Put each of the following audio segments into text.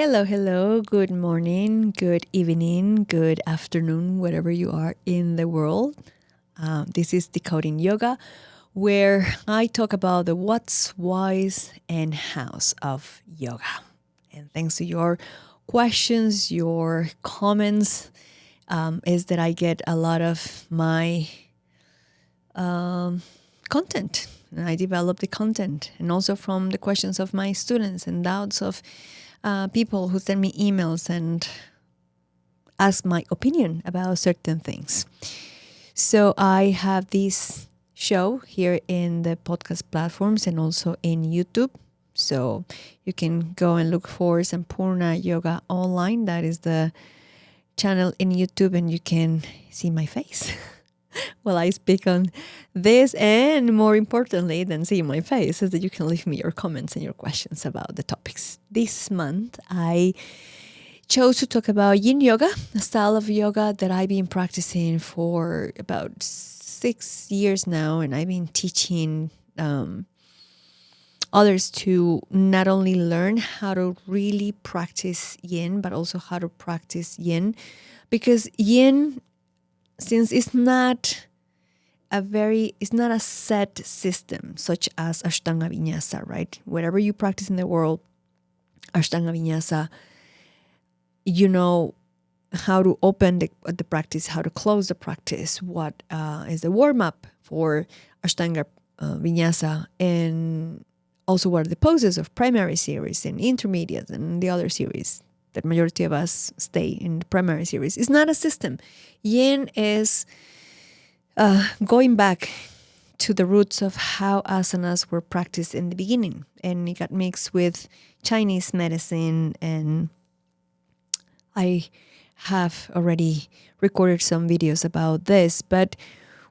Hello, hello. Good morning, good evening, good afternoon, wherever you are in the world. This is Decoding Yoga, where I talk about the what's, whys, and hows of yoga. And thanks to your questions, your comments, is that I get a lot of my content. And I develop the content, and also from the questions of my students and doubts of people who send me emails and ask my opinion about certain things. So I have this show here in the podcast platforms and also in YouTube. So you can go and look for Sampoorna Yoga Online. That is the channel in YouTube, and you can see my face while I speak on this. And more importantly than seeing my face is that you can leave me your comments and your questions about the topics. This month, I chose to talk about Yin Yoga, a style of yoga that I've been practicing for about 6 years now. And I've been teaching others to not only learn how to really practice Yin, but also how to practice Yin. Because Yin, since it's not a set system such as Ashtanga Vinyasa, right? Whatever you practice in the world, Ashtanga Vinyasa, you know how to open the practice, how to close the practice, what is the warm-up for Ashtanga Vinyasa, and also what are the poses of primary series and intermediate and the other series that majority of us stay in the primary series. It's not a system. Yin is going back to the roots of how asanas were practiced in the beginning, and it got mixed with Chinese medicine, and I have already recorded some videos about this. But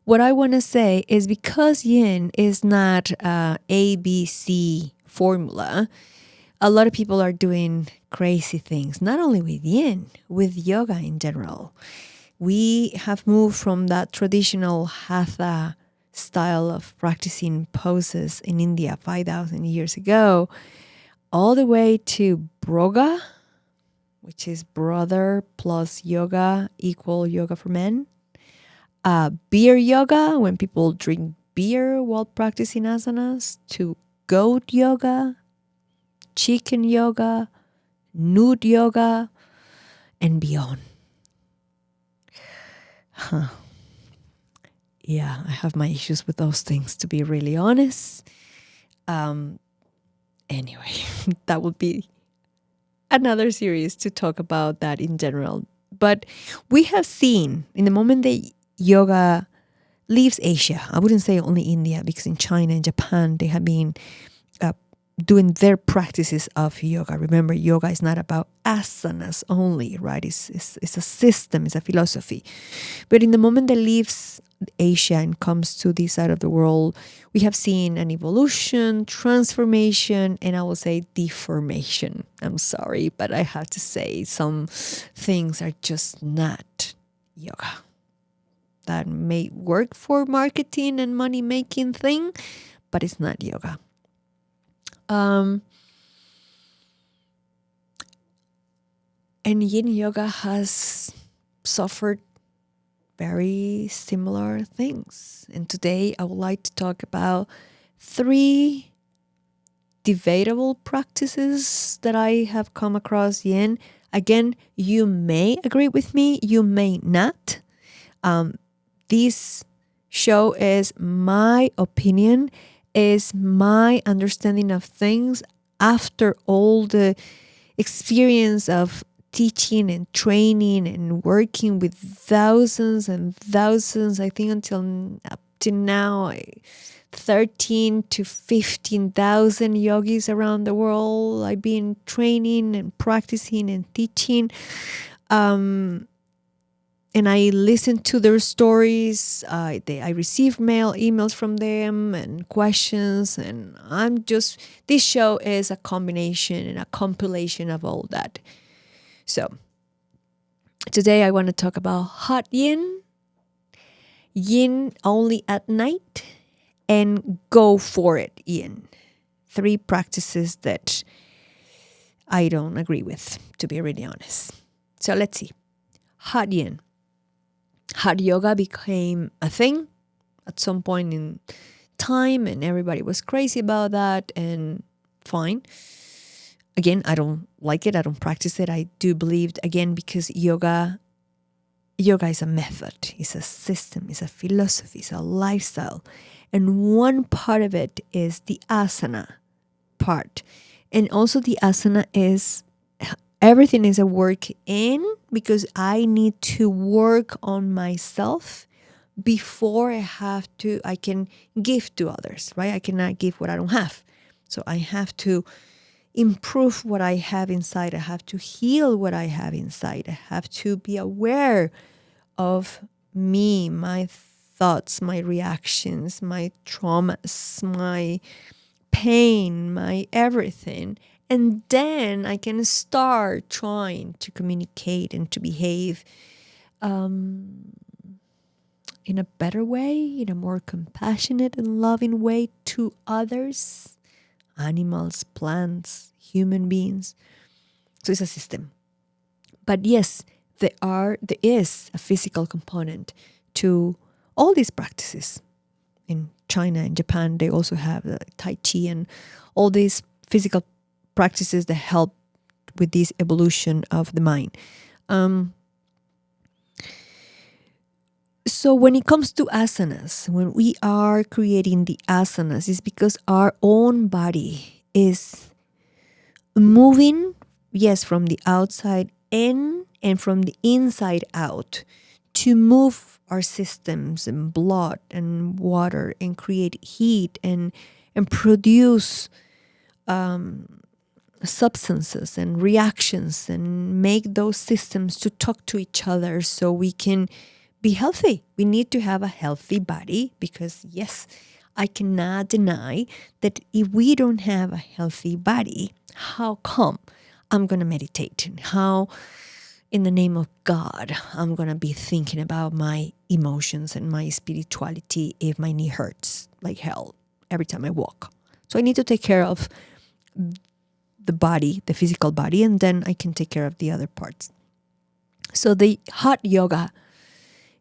what I want to say is, because Yin is not a ABC formula, a lot of people are doing crazy things, not only with Yin, with yoga in general. We have moved from that traditional hatha style of practicing poses in India 5,000 years ago all the way to broga, which is brother plus yoga equal yoga for men. Beer yoga, when people drink beer while practicing asanas, to goat yoga, chicken yoga, nude yoga, and beyond. Yeah, I have my issues with those things, to be really honest. Anyway, that would be another series to talk about that in general. But we have seen, in the moment that yoga leaves Asia, I wouldn't say only India, because in China and Japan, they have been doing their practices of yoga. Remember, yoga is not about asanas only, right? It's a system, it's a philosophy. But in the moment that leaves Asia and comes to this side of the world, we have seen an evolution, transformation, and I will say deformation. I'm sorry, but I have to say some things are just not yoga. That may work for marketing and money-making thing, but it's not yoga. And Yin Yoga has suffered very similar things. And today I would like to talk about 3 debatable practices that I have come across Yin. Again, you may agree with me, you may not. This show is my opinion, is my understanding of things after all the experience of teaching and training and working with thousands and thousands, I think until up to now, 13 to 15,000 yogis around the world. I've been training and practicing and teaching. And I listen to their stories. I receive emails from them and questions. And this show is a combination and a compilation of all that. So today I want to talk about hot yin, yin only at night, and go for it yin. 3 practices that I don't agree with, to be really honest. So let's see. Hot yin. Hot yoga became a thing at some point in time, and everybody was crazy about that, and fine. Again, I don't like it. I don't practice it. I do believe, again, because yoga is a method, it's a system, it's a philosophy, it's a lifestyle. And one part of it is the asana part. And also the asana is, everything is a work in, because I need to work on myself before I can give to others, right? I cannot give what I don't have. So I have to improve what I have inside. I have to heal what I have inside. I have to be aware of me, my thoughts, my reactions, my traumas, my pain, my everything. And then I can start trying to communicate and to behave in a better way, in a more compassionate and loving way to others, animals, plants, human beings. So it's a system. But yes, there is a physical component to all these practices. In China and Japan, they also have the Tai Chi and all these physical practices that help with this evolution of the mind. So when it comes to asanas, when we are creating the asanas, it's because our own body is moving, yes, from the outside in and from the inside out, to move our systems and blood and water and create heat and produce substances and reactions and make those systems to talk to each other so we can be healthy. We need to have a healthy body because, yes, I cannot deny that if we don't have a healthy body, how come I'm going to meditate? And how, in the name of God, I'm going to be thinking about my emotions and my spirituality if my knee hurts like hell every time I walk? So I need to take care of the body, the physical body, and then I can take care of the other parts. So the hot yoga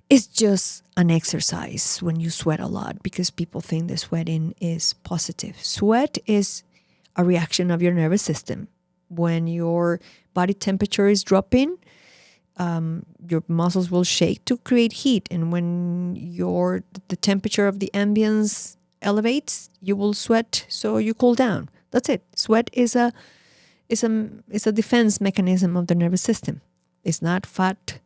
is just an exercise when you sweat a lot, because people think the sweating is positive. Sweat is a reaction of your nervous system. When your body temperature is dropping, your muscles will shake to create heat. And when the temperature of the ambience elevates, you will sweat so you cool down. That's it. Sweat is a defense mechanism of the nervous system. It's not fat.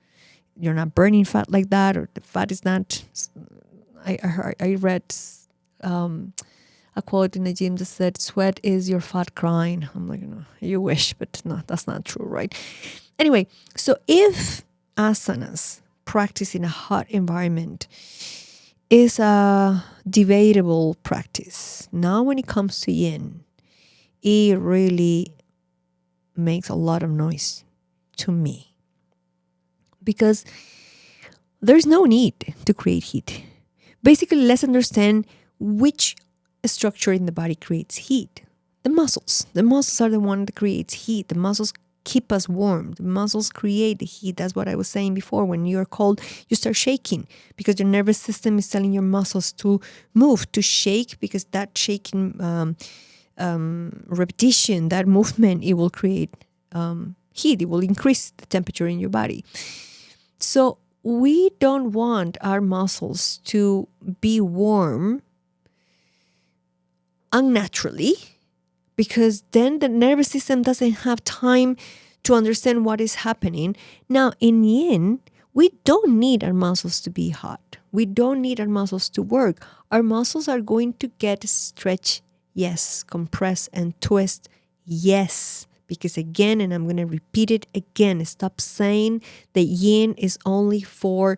You're not burning fat like that, or the fat is not. I read a quote in the gym that said, "Sweat is your fat crying." I'm like, no, you wish, but no, that's not true, right? Anyway, so if asanas practice in a hot environment is a debatable practice, now when it comes to yin, it really makes a lot of noise to me. Because there's no need to create heat. Basically, let's understand which structure in the body creates heat. The muscles. The muscles are the one that creates heat. The muscles keep us warm. The muscles create the heat. That's what I was saying before. When you're cold, you start shaking because your nervous system is telling your muscles to move, to shake, because that shaking repetition, that movement, it will create heat. It will increase the temperature in your body. So we don't want our muscles to be warm unnaturally, because then the nervous system doesn't have time to understand what is happening. Now, in yin, we don't need our muscles to be hot. We don't need our muscles to work. Our muscles are going to get stretched, yes, compress and twist, yes. Because again, and I'm going to repeat it again, stop saying that yin is only for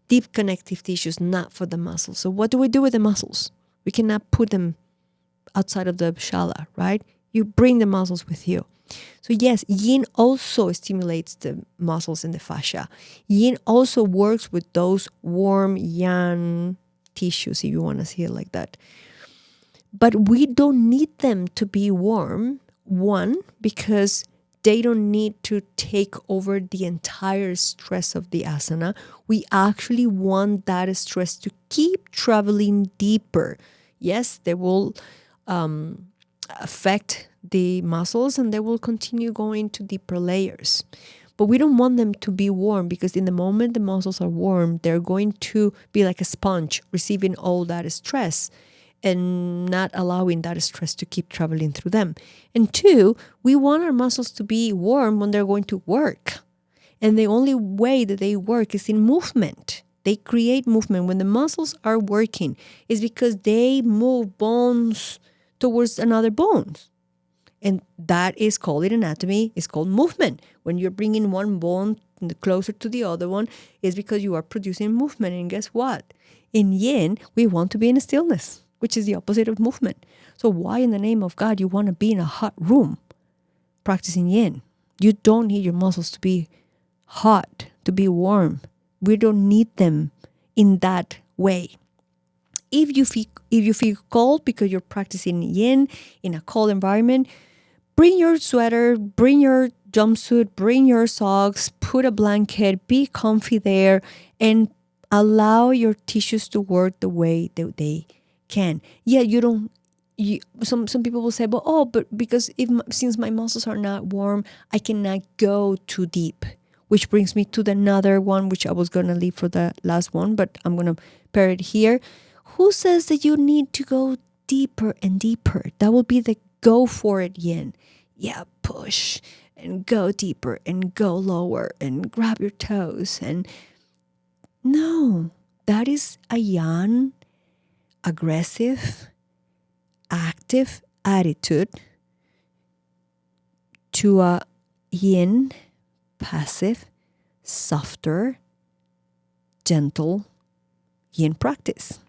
deep connective tissues, not for the muscles. So what do we do with the muscles? We cannot put them outside of the shala, right? You bring the muscles with you. So yes, yin also stimulates the muscles in the fascia. Yin also works with those warm yang tissues, if you want to see it like that. But we don't need them to be warm. One, because They don't need to take over the entire stress of the asana. We actually want that stress to keep traveling deeper. Yes, they will affect the muscles and they will continue going to deeper layers. But we don't want them to be warm, because in the moment the muscles are warm, they're going to be like a sponge receiving all that stress and not allowing that stress to keep traveling through them. And two, we want our muscles to be warm when they're going to work. And the only way that they work is in movement. They create movement. When the muscles are working, is because they move bones towards another bones. And that is called in anatomy, is called movement. When you're bringing one bone closer to the other one, is because you are producing movement. And guess what? In yin, we want to be in stillness, which is the opposite of movement. So why in the name of God you want to be in a hot room practicing yin? You don't need your muscles to be hot, to be warm. We don't need them in that way. If you feel cold because you're practicing yin in a cold environment, bring your sweater, bring your jumpsuit, bring your socks, put a blanket, be comfy there, and allow your tissues to work the way that they can. Yeah, some people will say, but because since my muscles are not warm, I cannot go too deep. Which brings me to another one, which I was going to leave for the last one, but I'm going to pair it here. Who says that you need to go deeper and deeper? That will be the go for it yin. Yeah, push and go deeper and go lower and grab your toes. And no, that is a yang, aggressive, active attitude to a yin, passive, softer, gentle yin practice.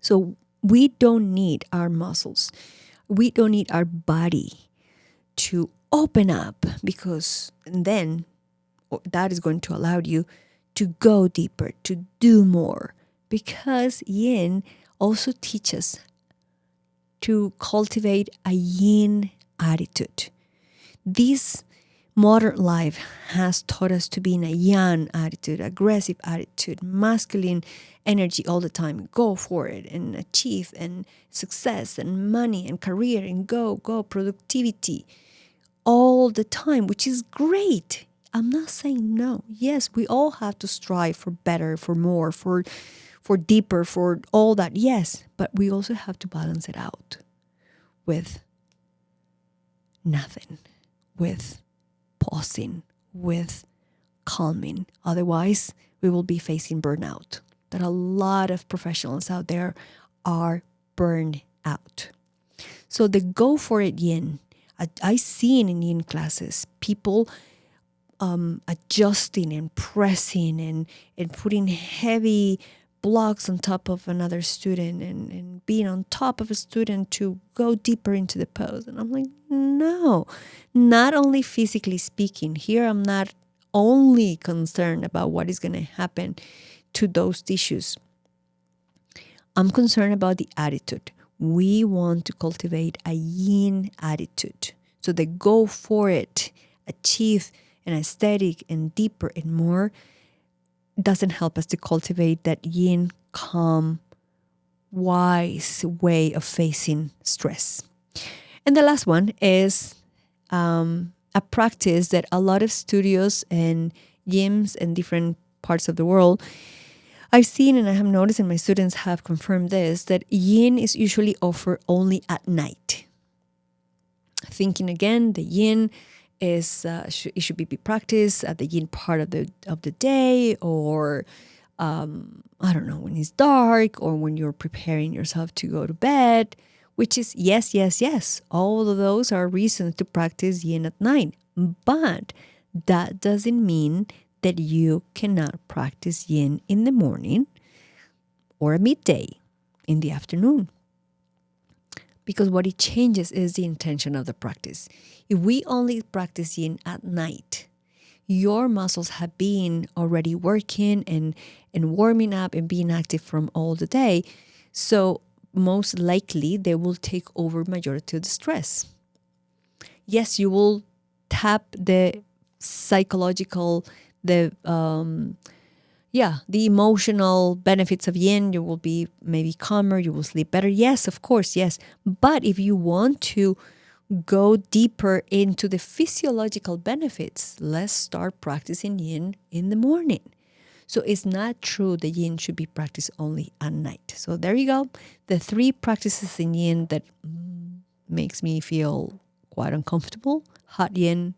So we don't need our muscles, we don't need our body to open up, because then that is going to allow you to go deeper, to do more, because yin also teaches to cultivate a yin attitude. This modern life has taught us to be in a yang attitude, aggressive attitude, masculine energy all the time. Go for it and achieve, and success and money and career and go, productivity all the time, which is great. I'm not saying no. Yes, we all have to strive for better, for more, for deeper, for all that. Yes, but we also have to balance it out with nothing, with pausing, with calming. Otherwise, we will be facing burnout. That a lot of professionals out there are burned out. So the go for it yin, I seen in yin classes people adjusting and pressing and putting heavy blocks on top of another student and being on top of a student to go deeper into the pose. And I'm like, no, not only physically speaking. Here I'm not only concerned about what is going to happen to those tissues. I'm concerned about the attitude. We want to cultivate a yin attitude. So the go for it, achieve an aesthetic and deeper and more, doesn't help us to cultivate that yin, calm, wise way of facing stress. And the last one is a practice that a lot of studios and gyms and different parts of the world I've seen, and I have noticed, and my students have confirmed this, that yin is usually offered only at night. Thinking again, the yin is it should be practiced at the yin part of the day, or I don't know, when it's dark, or when you're preparing yourself to go to bed. Which is yes. All of those are reasons to practice yin at night, but that doesn't mean that you cannot practice yin in the morning or at midday, in the afternoon. Because what it changes is the intention of the practice. If we only practice yin at night, your muscles have been already working and warming up and being active from all the day. So most likely they will take over majority of the stress. Yes, you will tap the psychological, the emotional benefits of yin. You will be maybe calmer, you will sleep better. Yes, of course, yes. But if you want to go deeper into the physiological benefits, let's start practicing yin in the morning. So it's not true that yin should be practiced only at night. So there you go. The 3 practices in yin that makes me feel quite uncomfortable. Hot yin,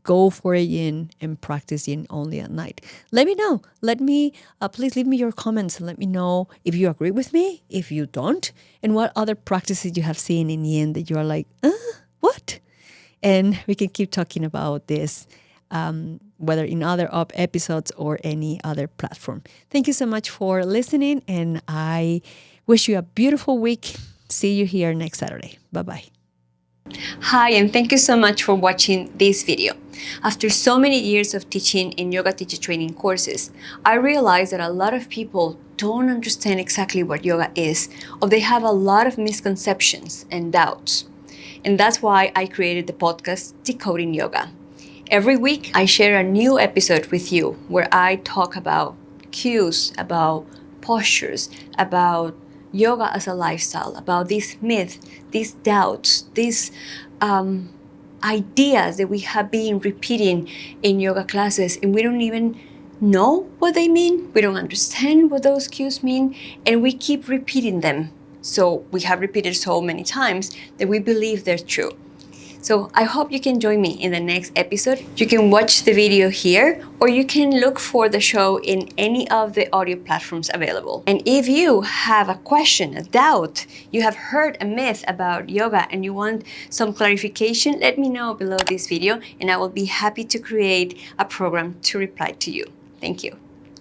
go for a yin, and practice yin only at night. Let me know. Please leave me your comments and let me know if you agree with me, if you don't, and what other practices you have seen in yin that you are like, what? And we can keep talking about this, whether in other episodes or any other platform. Thank you so much for listening, and I wish you a beautiful week. See you here next Saturday. Bye-bye. Hi, and thank you so much for watching this video. After so many years of teaching in yoga teacher training courses, I realized that a lot of people don't understand exactly what yoga is, or they have a lot of misconceptions and doubts. And that's why I created the podcast Decoding Yoga. Every week, I share a new episode with you where I talk about cues, about postures, about yoga as a lifestyle, about these myths, these doubts, these ideas that we have been repeating in yoga classes, and we don't even know what they mean. We don't understand what those cues mean, and we keep repeating them. So we have repeated so many times that we believe they're true. So I hope you can join me in the next episode. You can watch the video here, or you can look for the show in any of the audio platforms available. And if you have a question, a doubt, you have heard a myth about yoga and you want some clarification, let me know below this video and I will be happy to create a program to reply to you. Thank you.